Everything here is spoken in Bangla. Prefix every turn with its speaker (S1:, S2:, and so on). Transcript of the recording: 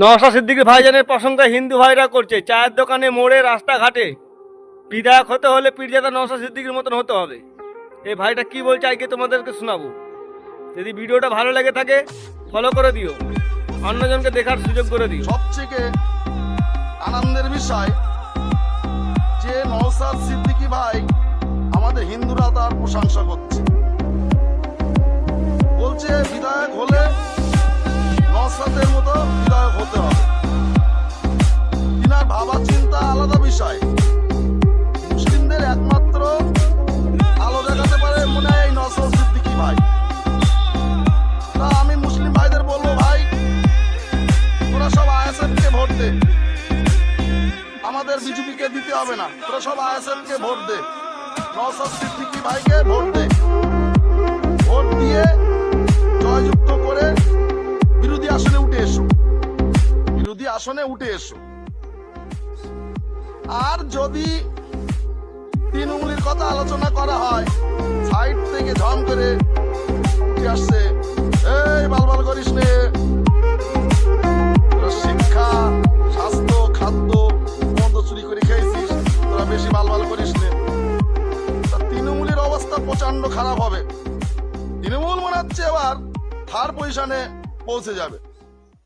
S1: নওশাদ সিদ্দিকী ভাইজানের প্রশংসা হিন্দু ভাইরা করছে। চায়ের দোকানে, মোড়ে, রাস্তাঘাটে। বিধায়ক হতে হলে পীরজাদা নওশাদ সিদ্দিকীর মতন হতে হবে। এই ভাইটা কি বলছে আজকে তোমাদেরকে শোনাবো। যদি ভিডিওটা ভালো লেগে থাকে ফলো করে দিও, অন্যজনকে দেখার সুযোগ করে দিও।
S2: সবথেকে আনন্দের বিষয় যে নওশাদ সিদ্দিকী ভাই আমাদের হিন্দুরা তার প্রশংসা করছে, বলছে বিধায়ক হলে নওশাদের মতো বিধায়ক হতে হবে। তিনার ভাবা চিন্তা আলাদা বিষয়। মুসলিমদের একমাত্র আলো দেখাতে পারে মনে হয় এই নওশাদ সিদ্দিকী ভাই। তা আমি মুসলিম ভাইদের বলবো, ভাই তোরা সব আইএসএফকে ভোট দে, আমাদের বিজেপিকে দিতে হবে না। তোরা সব আইএসএফকে ভোট দে, নওশাদ সিদ্দিকী ভাইকে ভোট দে। ভোট দিয়ে জয়যুক্ত করে বিরোধী আসনে উঠে এসো, বিরোধী আসনে উঠে এসো। আর যদি তৃণমূলের কথা আলোচনা করা হয়, সাইড থেকে ঝম করে উঠে আসছে, এই বালবাল করিস নে, তোরা শিক্ষা, স্বাস্থ্য, খাদ্য বন্ধ চুরি করে খেয়েছিস, তোরা বেশি বালবাল করিস নে। তৃণমূলের অবস্থা প্রচন্ড খারাপ হবে। তৃণমূল মনে হচ্ছে এবার থার্ড পজিশনে পৌঁছে যাবে।